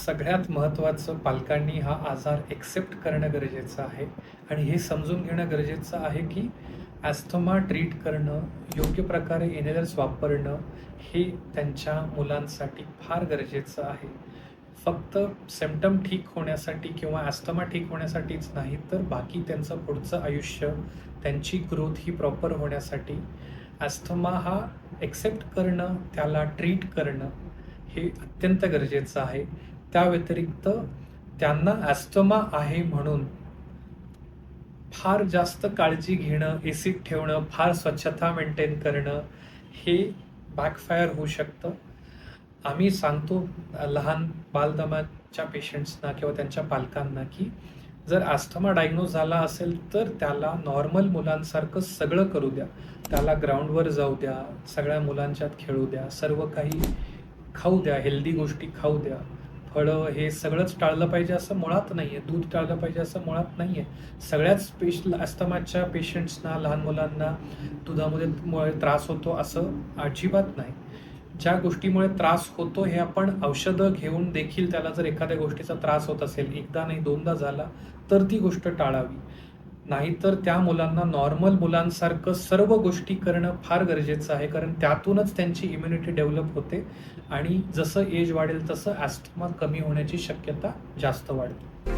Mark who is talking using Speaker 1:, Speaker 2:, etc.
Speaker 1: सगळ्यात महत्त्वाचं पालकांनी हा आजार एक्सेप्ट करणं गरजेचं आहे आणि हे समजून घेणं गरजेचं आहे की ॲस्थमा ट्रीट करणं, योग्य प्रकारे इनहेलर्स वापरणं हे त्यांच्या मुलांसाठी फार गरजेचं आहे. फक्त सिम्प्टम ठीक होण्यासाठी किंवा ॲस्थमा ठीक होण्यासाठीच नाही, तर बाकी त्यांचं पुढचं आयुष्य, त्यांची ग्रोथ ही प्रॉपर होण्यासाठी ॲस्थमा हा एक्सेप्ट करणं, त्याला ट्रीट करणं हे अत्यंत गरजेचं आहे. त्या व्यतिरिक्त त्यांना ॲस्थमा आहे म्हणून फार जास्त काळजी घेणं, एसीत ठेवणं, फार स्वच्छता मेंटेन करणं हे बॅकफायर होऊ शकतं. आम्ही सांगतो लहान बालदमाच्या पेशंट्सना किंवा त्यांच्या पालकांना की जर ॲस्थमा डायग्नोज झाला असेल तर त्याला नॉर्मल मुलांसारखं सगळं करू द्या. त्याला ग्राउंडवर जाऊ द्या, सगळ्या मुलांच्यात खेळू द्या, सर्व काही खाऊ द्या, हेल्दी गोष्टी खाऊ द्या. फळं हे सगळंच टाळलं पाहिजे असं मुळात नाही आहे. दूध टाळलं पाहिजे असं मुळात नाही आहे. सगळ्याच ॲस्थमाच्या पेशंट्सना, लहान मुलांना दुधामुळे त्रास होतो असं अजिबात नाही. ज्या गोष्टीमुळे त्रास होतो हे आपण औषधं घेऊन देखील त्याला जर एखाद्या गोष्टीचा त्रास होत असेल, एकदा नाही दोनदा झाला, तर ती गोष्ट टाळावी. नाहीतर त्या मुलांना नॉर्मल मुलांसारखं सर्व गोष्टी करणं फार गरजेचं आहे. कारण त्यातूनच त्यांची इम्युनिटी डेव्हलप होते आणि जसं एज वाढेल तसं ॲस्थमा कमी होण्याची शक्यता जास्त वाढते.